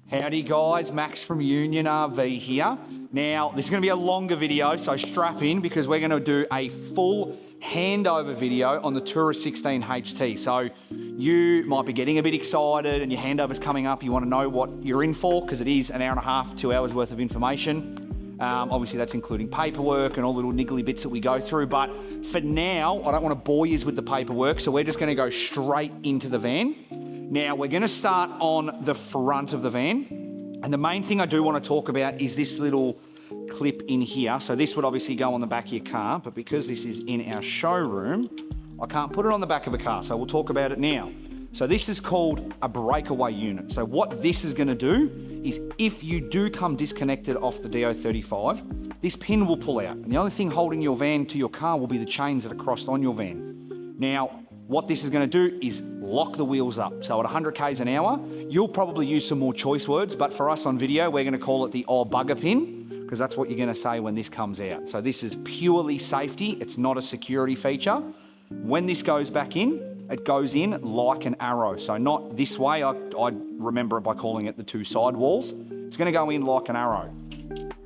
Howdy guys, Max from Union RV here. Now, this is going to be a longer video, so strap in because we're going to do a full handover video on the Tourist 16 HT. So you might be getting a bit excited and your handover's coming up. You want to know what you're in for because it is an hour and a half, 2 hours worth of information. Obviously that's including paperwork and all the little niggly bits that we go through. But for now, I don't want to bore you with the paperwork, so we're just going to go straight into the van. Now, we're going to start on the front of the van. And the main thing I do want to talk about is this little clip in here. So this would obviously go on the back of your car, but because this is in our showroom, I can't put it on the back of a car. So we'll talk about it now. So this is called a breakaway unit. So what this is going to do is if you do come disconnected off the DO35, this pin will pull out. And the only thing holding your van to your car will be the chains that are crossed on your van. Now, what this is going to do is lock the wheels up. So at 100 k's an hour, you'll probably use some more choice words, but for us on video, we're going to call it the "oh bugger pin," because that's what you're going to say when this comes out. So this is purely safety. It's not a security feature. When this goes back in, it goes in like an arrow. So not this way. I remember it by calling it the two side walls. It's going to go in like an arrow.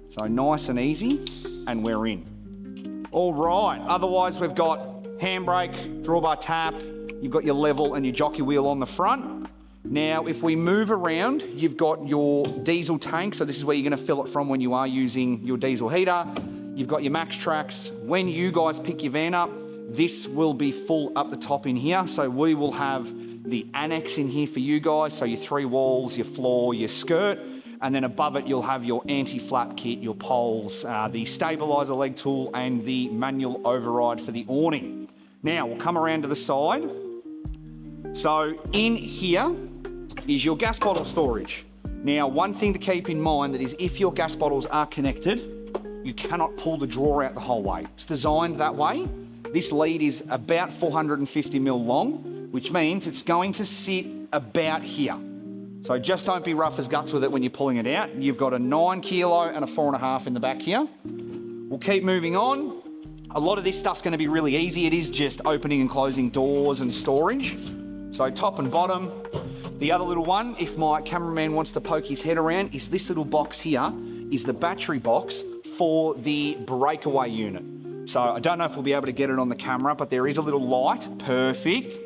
So nice and easy, and we're in. All right. Otherwise, we've got handbrake, drawbar tap, you've got your level and your jockey wheel on the front. Now, if we move around, you've got your diesel tank. So this is where you're going to fill it from when you are using your diesel heater. You've got your max tracks. When you guys pick your van up, this will be full up the top in here. So we will have the annex in here for you guys. So your 3 walls, your floor, your skirt. And then above it, you'll have your anti-flap kit, your poles, the stabilizer leg tool, and the manual override for the awning. Now, we'll come around to the side. So in here is your gas bottle storage. Now, one thing to keep in mind that is if your gas bottles are connected, you cannot pull the drawer out the whole way. It's designed that way. This lead is about 450 mil long, which means it's going to sit about here. So just don't be rough as guts with it when you're pulling it out. You've got a 9 kilo and a 4.5 in the back here. We'll keep moving on. A lot of this stuff's going to be really easy. It is just opening and closing doors and storage. So top and bottom. The other little one, if my cameraman wants to poke his head around, is this little box here, is the battery box for the breakaway unit. So I don't know if we'll be able to get it on the camera, but there is a little light. Perfect.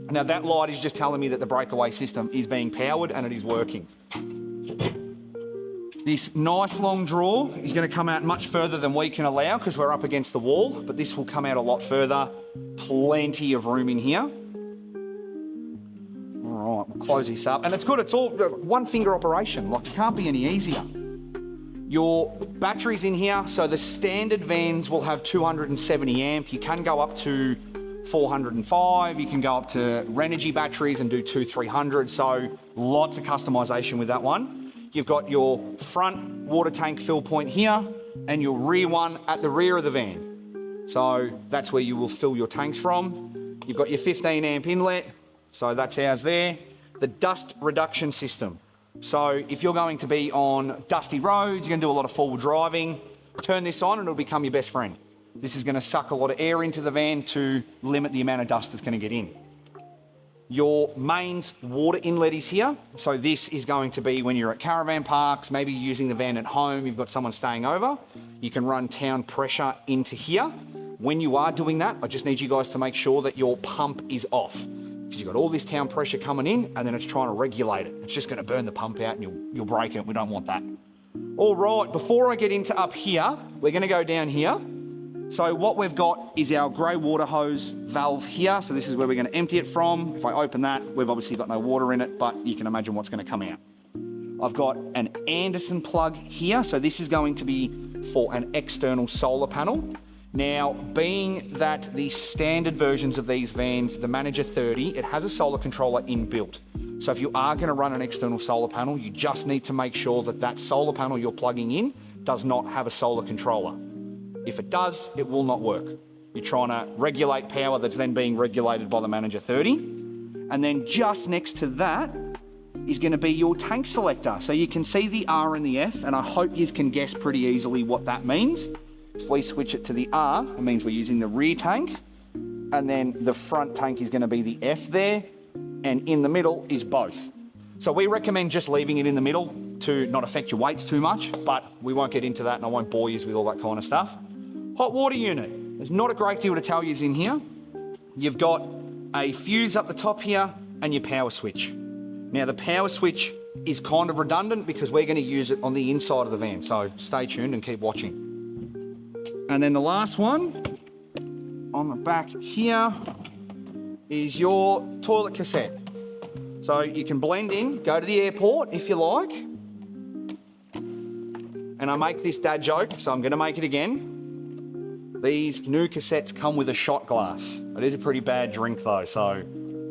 Now that light is just telling me that the breakaway system is being powered and it is working. This nice long drawer is going to come out much further than we can allow because we're up against the wall, but this will come out a lot further. Plenty of room in here. All right, we'll close this up. And it's good, it's all one finger operation. Like, it can't be any easier. Your batteries in here, so the standard vans will have 270 amp. You can go up to 405, you can go up to Renogy batteries and do 2-300, so lots of customization with that one. You've got your front water tank fill point here and your rear one at the rear of the van. So that's where you will fill your tanks from. You've got your 15 amp inlet, so that's ours there. The dust reduction system. So if you're going to be on dusty roads, you're going to do a lot of forward driving, turn this on and it'll become your best friend. This is going to suck a lot of air into the van to limit the amount of dust that's going to get in. Your mains water inlet is here. So this is going to be when you're at caravan parks, maybe you're using the van at home, you've got someone staying over, you can run town pressure into here. When you are doing that, I just need you guys to make sure that your pump is off because you've got all this town pressure coming in and then it's trying to regulate it. It's just going to burn the pump out and you'll break it. We don't want that. All right, before I get into up here, we're going to go down here. So what we've got is our grey water hose valve here. So this is where we're going to empty it from. If I open that, we've obviously got no water in it, but you can imagine what's going to come out. I've got an Anderson plug here. So this is going to be for an external solar panel. Now, being that the standard versions of these vans, the Manager 30, it has a solar controller inbuilt. So if you are going to run an external solar panel, you just need to make sure that that solar panel you're plugging in does not have a solar controller. If it does, it will not work. You're trying to regulate power that's then being regulated by the Manager 30. And then just next to that is going to be your tank selector. So you can see the R and the F, and I hope you can guess pretty easily what that means. If we switch it to the R, it means we're using the rear tank, and then the front tank is going to be the F there, and in the middle is both. So we recommend just leaving it in the middle to not affect your weights too much, but we won't get into that and I won't bore you with all that kind of stuff. Hot water unit. There's not a great deal to tell you in here. You've got a fuse up the top here and your power switch. Now the power switch is kind of redundant because we're going to use it on the inside of the van, so stay tuned and keep watching. And then the last one on the back here is your toilet cassette. So you can blend in, go to the airport if you like. And I make this dad joke, so I'm going to make it again. These new cassettes come with a shot glass. It is a pretty bad drink though, so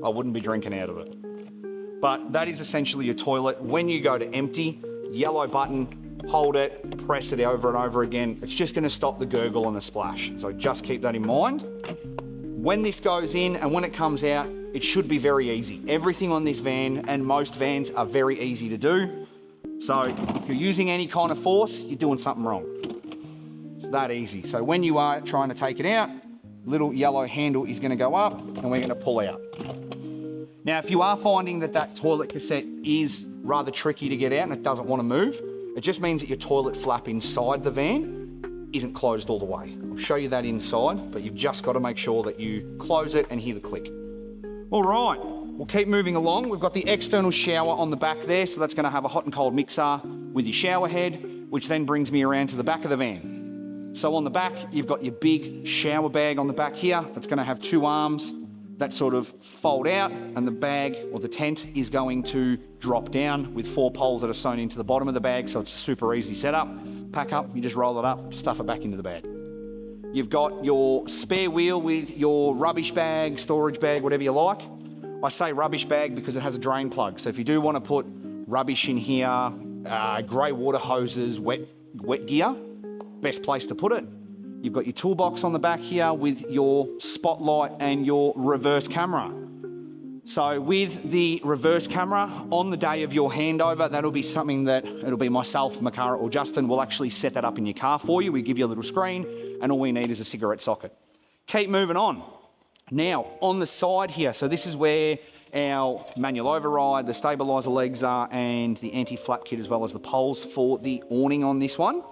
I wouldn't be drinking out of it. But that is essentially your toilet. When you go to empty, yellow button, hold it, press it over and over again. It's just going to stop the gurgle and the splash. So just keep that in mind. When this goes in and when it comes out, it should be very easy. Everything on this van and most vans are very easy to do. So if you're using any kind of force, you're doing something wrong. It's that easy. So when you are trying to take it out, little yellow handle is going to go up and we're going to pull out. Now, if you are finding that that toilet cassette is rather tricky to get out and it doesn't want to move, it just means that your toilet flap inside the van isn't closed all the way. I'll show you that inside, but you've just got to make sure that you close it and hear the click. All right, we'll keep moving along. We've got the external shower on the back there, so that's going to have a hot and cold mixer with your shower head, which then brings me around to the back of the van. So on the back, you've got your big shower bag on the back here. That's going to have two arms that sort of fold out, and the bag or the tent is going to drop down with 4 poles that are sewn into the bottom of the bag, so it's a super easy setup. Pack up, you just roll it up, stuff it back into the bag. You've got your spare wheel with your rubbish bag, storage bag, whatever you like. I say rubbish bag because it has a drain plug. So if you do want to put rubbish in here, grey water hoses, wet gear, best place to put it. You've got your toolbox on the back here with your spotlight and your reverse camera. So with the reverse camera, on the day of your handover, that'll be something that it'll be myself, Makara or Justin will actually set that up in your car for you. We give you a little screen and all we need is a cigarette socket. Keep moving on. Now, on the side here, so this is where our manual override, the stabilizer legs are, and the anti-flap kit, as well as the poles for the awning on this one.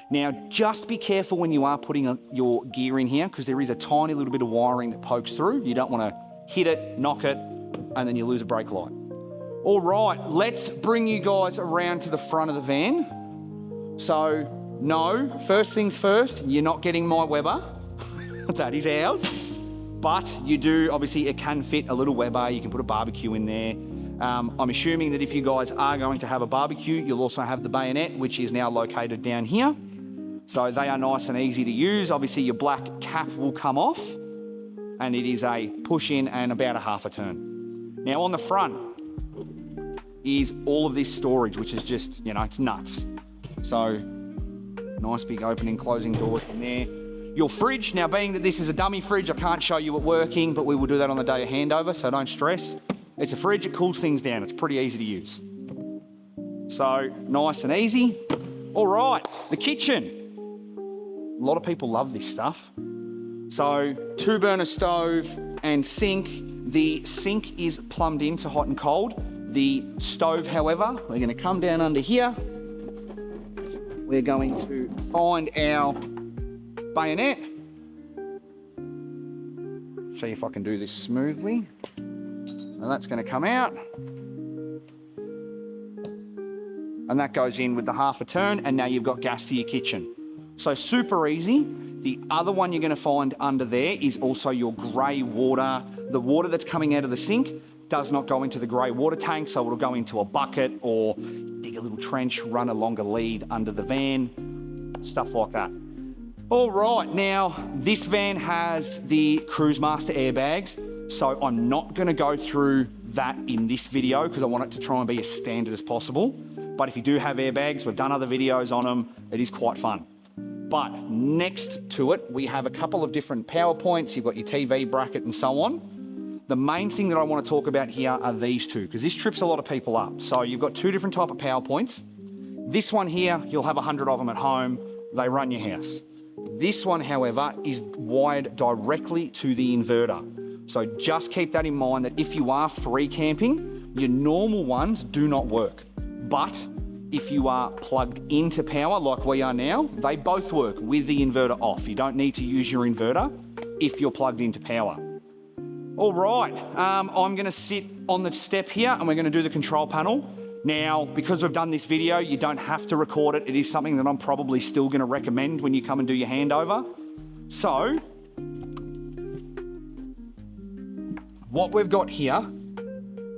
Now, just be careful when you are putting your gear in here because there is a tiny little bit of wiring that pokes through. You don't want to hit it, knock it, and then you lose a brake light. All right, let's bring you guys around to the front of the van. So, no, first things first, you're not getting my Weber. That is ours. But you do, obviously, it can fit a little Weber. You can put a barbecue in there. I'm assuming that if you guys are going to have a barbecue, you'll also have the bayonet, which is now located down here. So they are nice and easy to use. Obviously, your black cap will come off, and it is a push in and about a half a turn. Now, on the front is all of this storage, which is just, you know, it's nuts. So, nice big opening, closing doors in there. Your fridge, now being that this is a dummy fridge, I can't show you it working, but we will do that on the day of handover, so don't stress. It's a fridge, it cools things down. It's pretty easy to use. So, nice and easy. All right, the kitchen. A lot of people love this stuff. So, 2-burner stove and sink. The sink is plumbed into hot and cold. The stove, however, we're going to come down under here. We're going to find our bayonet. See if I can do this smoothly. And that's going to come out. And that goes in with the half a turn, and now you've got gas to your kitchen. So super easy. The other one you're going to find under there is also your grey water. The water that's coming out of the sink does not go into the grey water tank, so it'll go into a bucket or dig a little trench, run a longer lead under the van, stuff like that. All right, now this van has the Cruise Master airbags, so I'm not going to go through that in this video because I want it to try and be as standard as possible. But if you do have airbags, we've done other videos on them, it is quite fun. But next to it, we have a couple of different power points. You've got your TV bracket and so on. The main thing that I want to talk about here are these two, because this trips a lot of people up. So you've got 2 different type of power points. This one here, you'll have 100 of them at home. They run your house. This one, however, is wired directly to the inverter. So just keep that in mind that if you are free camping, your normal ones do not work. But if you are plugged into power like we are now, they both work with the inverter off. You don't need to use your inverter if you're plugged into power. All right, I'm gonna sit on the step here and we're gonna do the control panel. Now, because we've done this video, you don't have to record it. It is something that I'm probably still gonna recommend when you come and do your handover. So, what we've got here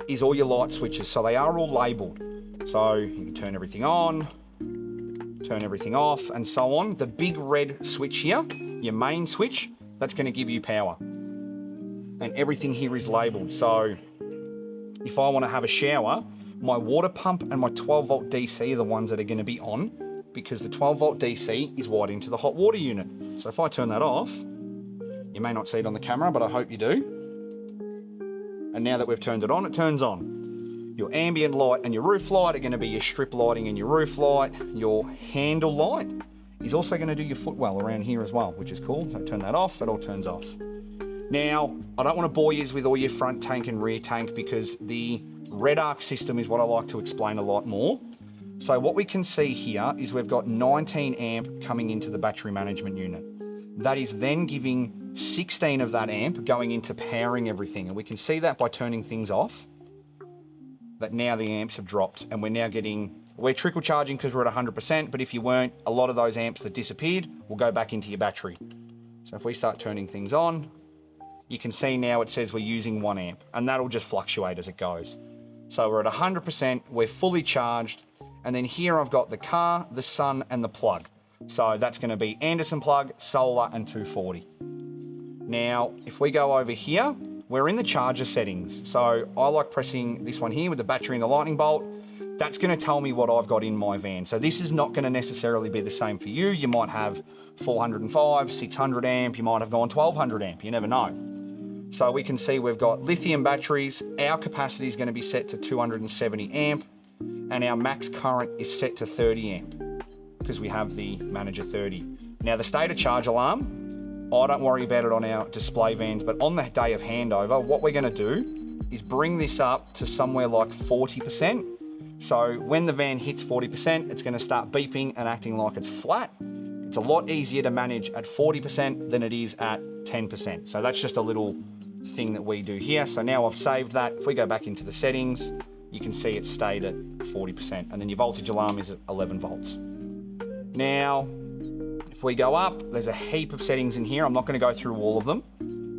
is all your light switches. So they are all labeled. So you can turn everything on, turn everything off, and so on. The big red switch here, your main switch, that's gonna give you power. And everything here is labeled. So if I want to have a shower, my water pump and my 12 volt DC are the ones that are going to be on, because the 12 volt DC is wired into the hot water unit. So if I turn that off, you may not see it on the camera, but I hope you do. And now that we've turned it on, it turns on. Your ambient light and your roof light are going to be your strip lighting and your roof light. Your handle light is also going to do your footwell around here as well, which is cool. So turn that off, it all turns off. Now, I don't want to bore you with all your front tank and rear tank, because the red arc system is what I like to explain a lot more. So what we can see here is we've got 19 amp coming into the battery management unit. That is then giving 16 of that amp going into powering everything. And we can see that by turning things off, that now the amps have dropped and we're trickle charging because we're at 100%, but if you weren't, a lot of those amps that disappeared will go back into your battery. So if we start turning things on, you can see now it says we're using 1 amp, and that'll just fluctuate as it goes. So we're at 100%, we're fully charged, and then here I've got the car, the sun, and the plug. So that's gonna be Anderson plug, solar, and 240. Now, if we go over here, we're in the charger settings. So I like pressing this one here with the battery and the lightning bolt. That's gonna tell me what I've got in my van. So this is not gonna necessarily be the same for you. You might have 405, 600 amp, you might have gone 1200 amp, you never know. So we can see we've got lithium batteries. Our capacity is going to be set to 270 amp, and our max current is set to 30 amp because we have the Manager 30. Now the state of charge alarm, I don't worry about it on our display vans, but on the day of handover, what we're going to do is bring this up to somewhere like 40%. So when the van hits 40%, it's going to start beeping and acting like it's flat. It's a lot easier to manage at 40% than it is at 10%. So that's just a little thing that we do here. So now I've saved that. If we go back into the settings, you can see it stayed at 40%, and then your voltage alarm is at 11 volts. Now, if we go up, there's a heap of settings in here. I'm not going to go through all of them,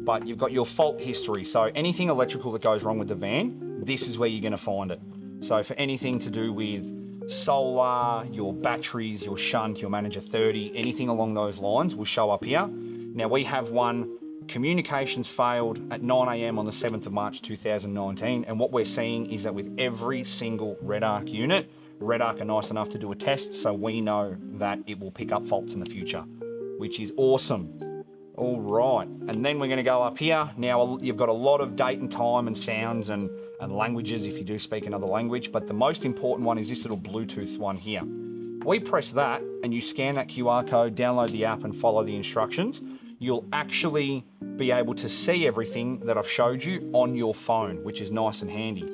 but you've got your fault history. So anything electrical that goes wrong with the van, this is where you're going to find it. So for anything to do with solar, your batteries, your shunt, your Manager 30, anything along those lines will show up here. Now we have one, communications failed at 9 AM on the 7th of March 2019, and what we're seeing is that with every single Red Arc unit, Red Arc are nice enough to do a test, so we know that it will pick up faults in the future, which is awesome. All right, and then we're going to go up here. Now you've got a lot of date and time and sounds and languages if you do speak another language, but the most important one is this little Bluetooth one here. We press that and you scan that QR code, download the app and follow the instructions. You'll actually be able to see everything that I've showed you on your phone, which is nice and handy.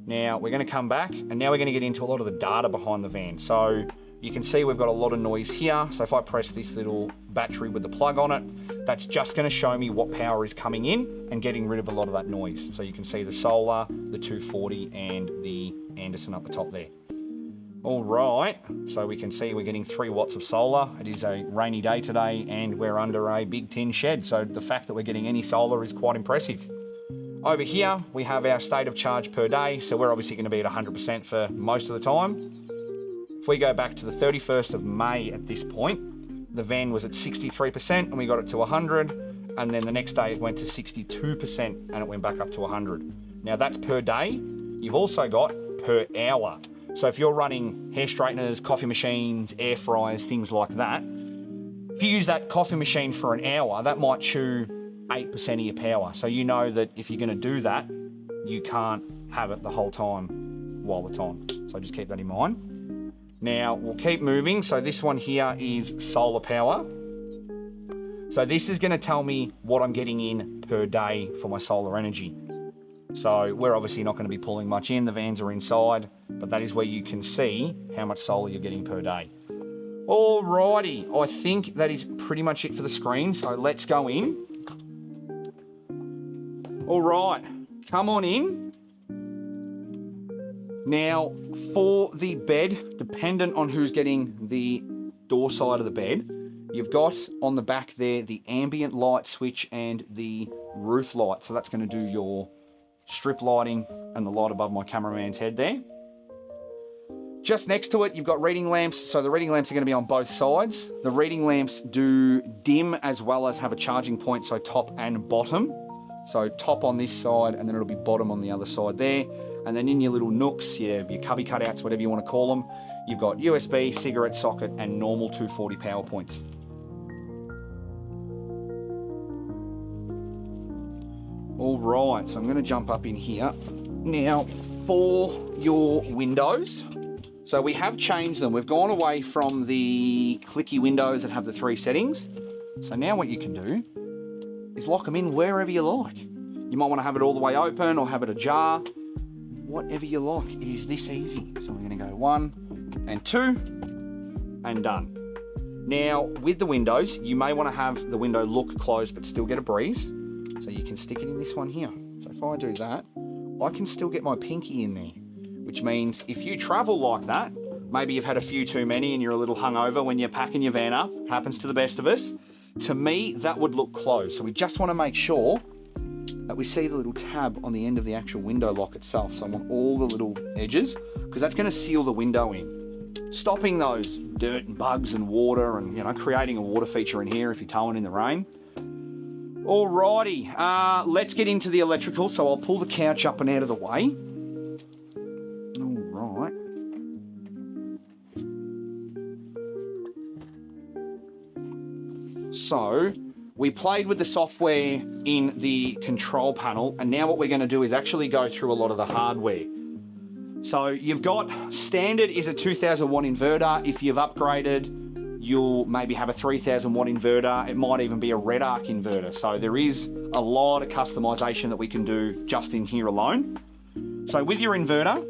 Now we're going to come back, and now we're going to get into a lot of the data behind the van. So you can see we've got a lot of noise here. So if I press this little battery with the plug on it, that's just going to show me what power is coming in and getting rid of a lot of that noise. So you can see the solar, the 240, and the Anderson up the top there. All right, so we can see we're getting 3 watts of solar. It is a rainy day today and we're under a big tin shed, so the fact that we're getting any solar is quite impressive. Over here, we have our state of charge per day, so we're obviously going to be at 100% for most of the time. If we go back to the 31st of May at this point, the van was at 63% and we got it to 100, and then the next day it went to 62% and it went back up to 100. Now that's per day. You've also got per hour. So if you're running hair straighteners, coffee machines, air fryers, things like that, if you use that coffee machine for an hour, that might chew 8% of your power. So you know that if you're going to do that, you can't have it the whole time while it's on. So just keep that in mind. Now we'll keep moving. So this one here is solar power. So this is going to tell me what I'm getting in per day for my solar energy. So we're obviously not going to be pulling much in. The vans are inside, but that is where you can see how much solar you're getting per day. Alrighty, I think that is pretty much it for the screen. So let's go in. All right, come on in. Now, for the bed, dependent on who's getting the door side of the bed, you've got on the back there the ambient light switch and the roof light. So that's going to do your strip lighting and the light above my cameraman's head there. Just next to it, you've got reading lamps. So the reading lamps are going to be on both sides. The reading lamps do dim as well as have a charging point, so top and bottom. So top on this side, and then it'll be bottom on the other side there. And then in your little nooks, your cubby cutouts, whatever you want to call them, you've got USB, cigarette socket, and normal 240 power points. All right, so I'm going to jump up in here. Now, for your windows, so we have changed them. We've gone away from the clicky windows that have the 3 settings. So now what you can do is lock them in wherever you like. You might want to have it all the way open or have it ajar. Whatever you like. It is this easy. So we're going to go 1 and 2 and done. Now, with the windows, you may want to have the window look closed but still get a breeze. So you can stick it in this one here. So if I do that, I can still get my pinky in there, which means if you travel like that, maybe you've had a few too many and you're a little hungover when you're packing your van up, happens to the best of us. To me, that would look closed. So we just want to make sure that we see the little tab on the end of the actual window lock itself. So I want all the little edges, because that's going to seal the window in, stopping those dirt and bugs and water and, you know, creating a water feature in here if you're towing in the rain. Alrighty, let's get into the electrical. So I'll pull the couch up and out of the way. Alright. So we played with the software in the control panel, and now what we're going to do is actually go through a lot of the hardware. So you've got standard is a 2000 watt inverter. If you've upgraded, you'll maybe have a 3000 watt inverter. It might even be a red arc inverter. So there is a lot of customization that we can do just in here alone. So with your inverter,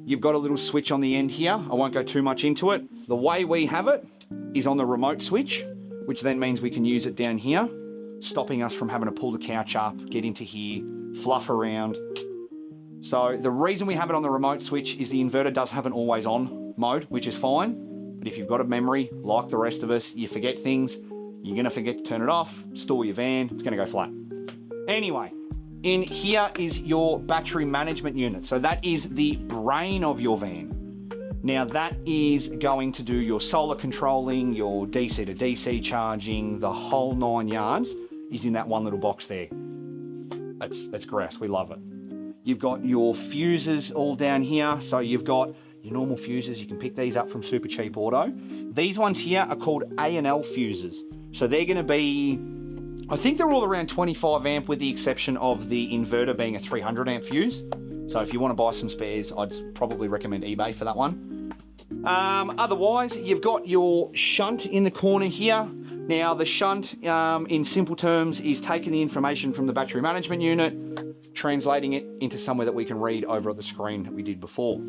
you've got a little switch on the end here. I won't go too much into it. The way we have it is on the remote switch, which then means we can use it down here, stopping us from having to pull the couch up, get into here, fluff around. So the reason we have it on the remote switch is the inverter does have an always on mode, which is fine. But if you've got a memory, like the rest of us, you forget things, you're gonna forget to turn it off, store your van, it's gonna go flat. Anyway, in here is your battery management unit. So that is the brain of your van. Now that is going to do your solar controlling, your DC to DC charging, the whole 9 yards is in that one little box there. That's grass, we love it. You've got your fuses all down here. So you've got your normal fuses. You can pick these up from Super Cheap Auto. These ones here are called A&L fuses. So they're gonna be, I think they're all around 25 amp with the exception of the inverter being a 300 amp fuse. So if you wanna buy some spares, I'd probably recommend eBay for that one. Otherwise, you've got your shunt in the corner here. Now the shunt, in simple terms, is taking the information from the battery management unit, translating it into somewhere that we can read over at the screen that we did before.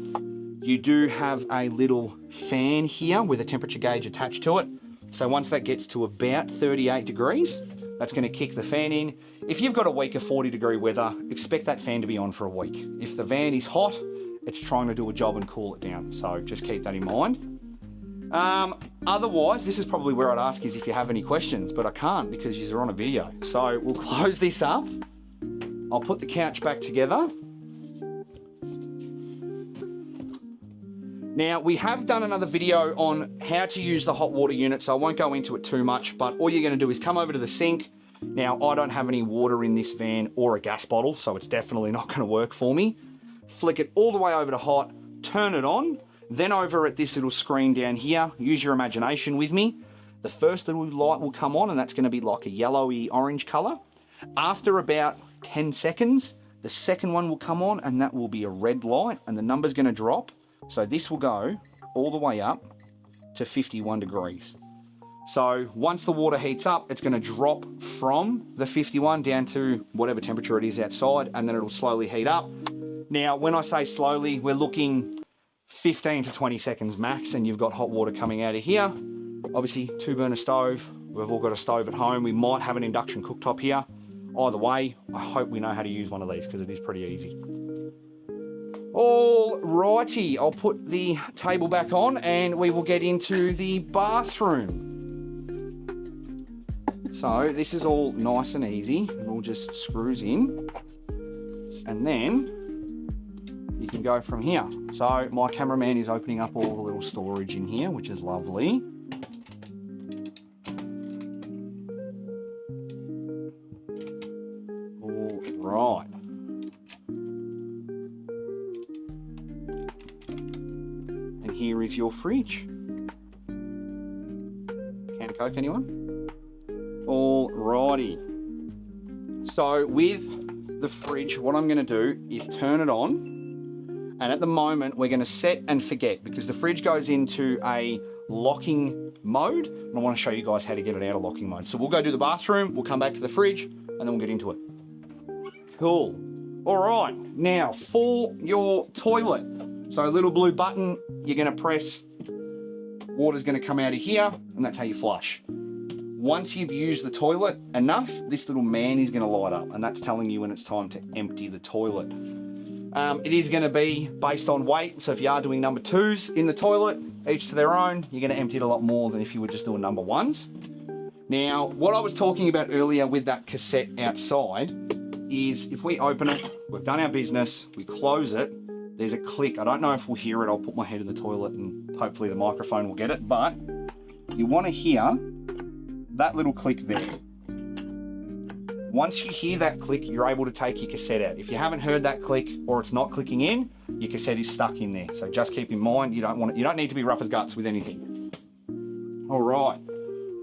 You do have a little fan here with a temperature gauge attached to it. So once that gets to about 38 degrees, that's going to kick the fan in. If you've got a week of 40-degree weather, expect that fan to be on for a week. If the van is hot, it's trying to do a job and cool it down. So just keep that in mind. Otherwise, this is probably where I'd ask is if you have any questions, but I can't because you're on a video. So we'll close this up. I'll put the couch back together. Now, we have done another video on how to use the hot water unit, so I won't go into it too much, but all you're gonna do is come over to the sink. Now, I don't have any water in this van or a gas bottle, so it's definitely not gonna work for me. Flick it all the way over to hot, turn it on, then over at this little screen down here, use your imagination with me. The first little light will come on, and that's gonna be like a yellowy orange color. After about 10 seconds, the second one will come on, and that will be a red light, and the number's gonna drop. So this will go all the way up to 51 degrees. So once the water heats up, it's going to drop from the 51 down to whatever temperature it is outside, and then it'll slowly heat up. Now, when I say slowly, we're looking 15 to 20 seconds max, and you've got hot water coming out of here. Obviously, 2-burner stove. We've all got a stove at home. We might have an induction cooktop here. Either way, I hope we know how to use one of these because it is pretty easy. All righty, I'll put the table back on and we will get into the bathroom. So this is all nice and easy. It all just screws in, and then you can go from here. So my cameraman is opening up all the little storage in here, which is lovely. All right. And here is your fridge. Can of Coke, anyone? Alrighty. So with the fridge, what I'm going to do is turn it on. And at the moment, we're going to set and forget because the fridge goes into a locking mode. And I want to show you guys how to get it out of locking mode. So we'll go do the bathroom, we'll come back to the fridge, and then we'll get into it. Cool. All right. Now for your toilet. So a little blue button, you're going to press, water's going to come out of here, and that's how you flush. Once you've used the toilet enough, this little man is going to light up, and that's telling you when it's time to empty the toilet. It is going to be based on weight, so if you are doing number 2s in the toilet, each to their own, you're going to empty it a lot more than if you were just doing number 1s. Now, what I was talking about earlier with that cassette outside is if we open it, we've done our business, we close it, there's a click. I don't know if we'll hear it. I'll put my head in the toilet and hopefully the microphone will get it, but you want to hear that little click there. Once you hear that click, you're able to take your cassette out. If you haven't heard that click or it's not clicking in, your cassette is stuck in there. So just keep in mind, you don't need to be rough as guts with anything. All right,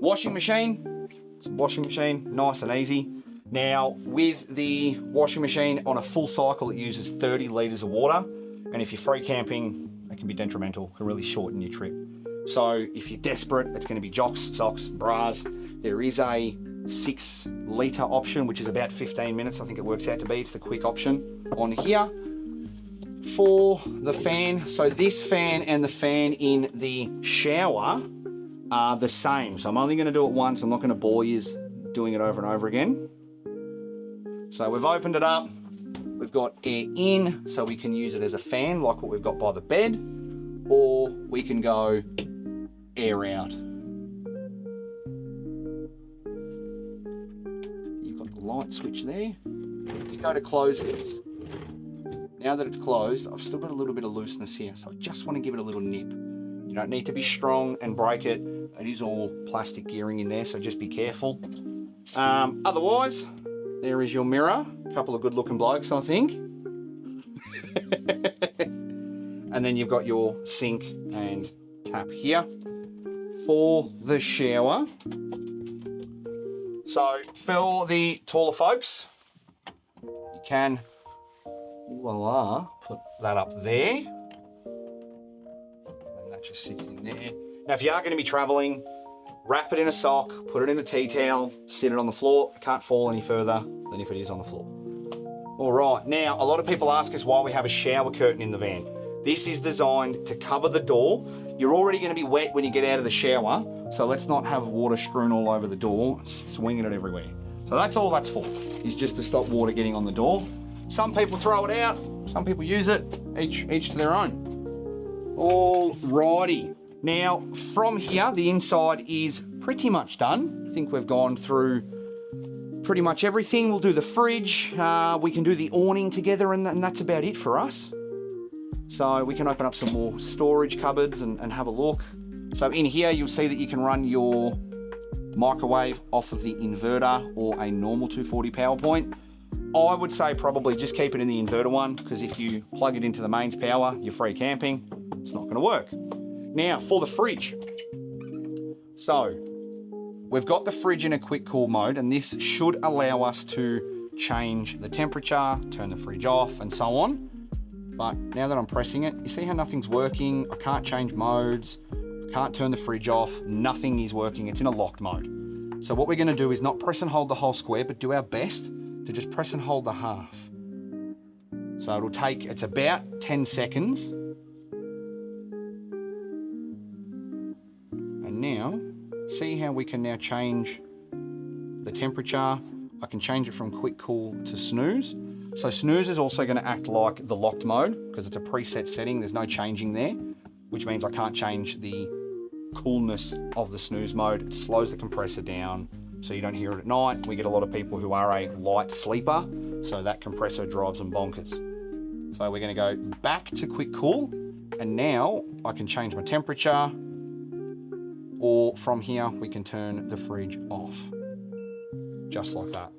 washing machine. It's a washing machine, nice and easy. Now with the washing machine on a full cycle, it uses 30 litres of water. And if you're free camping, it can be detrimental, it can really shorten your trip. So if you're desperate, it's going to be jocks, socks, bras. There is a 6 litre option, which is about 15 minutes, I think it works out to be. It's the quick option on here. For the fan, so this fan and the fan in the shower are the same. So I'm only going to do it once. I'm not going to bore you doing it over and over again. So we've opened it up. We've got air in, so we can use it as a fan like what we've got by the bed, or we can go air out. You've got the light switch there. You go to close this. Now that it's closed, I've still got a little bit of looseness here, so I just want to give it a little nip. You don't need to be strong and break it. It is all plastic gearing in there, so just be careful. Otherwise, there is your mirror. A couple of good looking blokes, I think. And then you've got your sink and tap here for the shower. So for the taller folks, you can voila, put that up there. And that just sits in there. Now if you are going to be traveling, wrap it in a sock, put it in a tea towel, sit it on the floor. It can't fall any further than if it is on the floor. All right, now a lot of people ask us why we have a shower curtain in the van. This is designed to cover the door. You're already going to be wet when you get out of the shower, so let's not have water strewn all over the door, swinging it everywhere. So that's all that's for, is just to stop water getting on the door. Some people throw it out, some people use it, each to their own. All righty. Now, from here, the inside is pretty much done. I think we've gone through pretty much everything. We'll do the fridge, we can do the awning together, and that's about it for us. So we can open up some more storage cupboards and have a look. So in here, you'll see that you can run your microwave off of the inverter or a normal 240 power point. I would say probably just keep it in the inverter one, because if you plug it into the mains power, you're free camping, it's not going to work. Now for the fridge. So we've got the fridge in a quick cool mode, and this should allow us to change the temperature, turn the fridge off, and so on. But now that I'm pressing it, you see how nothing's working? I can't change modes, I Can't turn the fridge off. Nothing is working. It's in a locked mode. So what we're going to do is not press and hold the whole square, but do our best to just press and hold the half. So it'll take, it's about 10 seconds. And now, see how we can now change the temperature. I can change it from quick cool to snooze. So snooze is also going to act like the locked mode because it's a preset setting. There's no changing there, which means I can't change the coolness of the snooze mode. It slows the compressor down so you don't hear it at night. We get a lot of people who are a light sleeper, so that compressor drives them bonkers. So we're going to go back to quick cool, and now I can change my temperature, or from here we can turn the fridge off, just like that.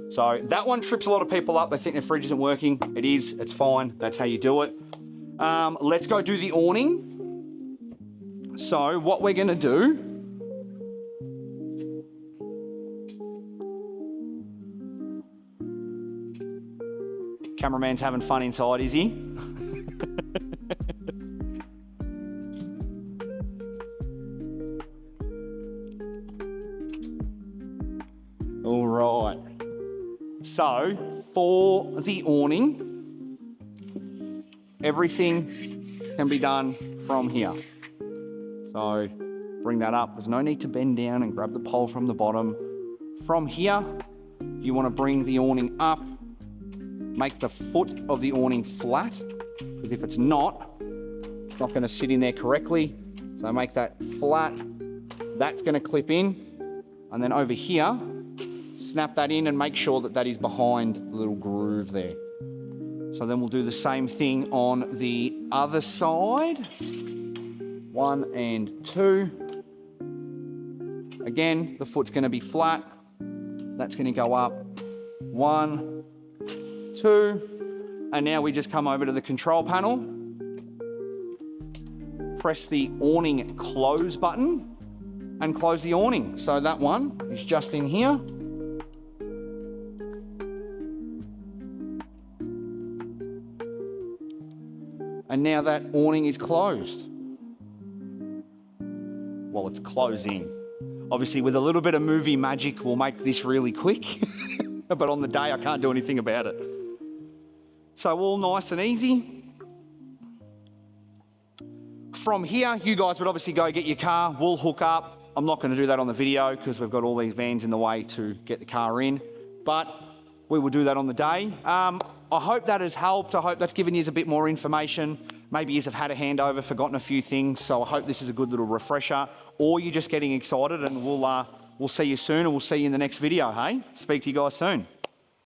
So that one trips a lot of people up. They think their fridge isn't working. It is, it's fine. That's how you do it. Let's go do the awning. So what we're gonna do, cameraman's having fun inside, is he? All right. So for the awning, everything can be done from here. So bring that up. There's no need to bend down and grab the pole from the bottom. From here, you want to bring the awning up, make the foot of the awning flat, because if it's not going to sit in there correctly. So make that flat. That's going to clip in. And then over here, snap that in and make sure that that is behind the little groove there. So then we'll do the same thing on the other side. 1 and 2. Again, the foot's going to be flat. That's going to go up. 1, 2. And now we just come over to the control panel. Press the awning close button and close the awning. So that one is just in here. And now that awning is closed. Well, it's closing. Obviously, with a little bit of movie magic, we'll make this really quick. But on the day, I can't do anything about it. So all nice and easy. From here, you guys would obviously go get your car. We'll hook up. I'm not going to do that on the video because we've got all these vans in the way to get the car in. But we will do that on the day. I hope that has helped. I hope that's given you a bit more information. Maybe you have had a handover, forgotten a few things. So I hope this is a good little refresher, or you're just getting excited, and we'll see you soon, and we'll see you in the next video, hey? Speak to you guys soon.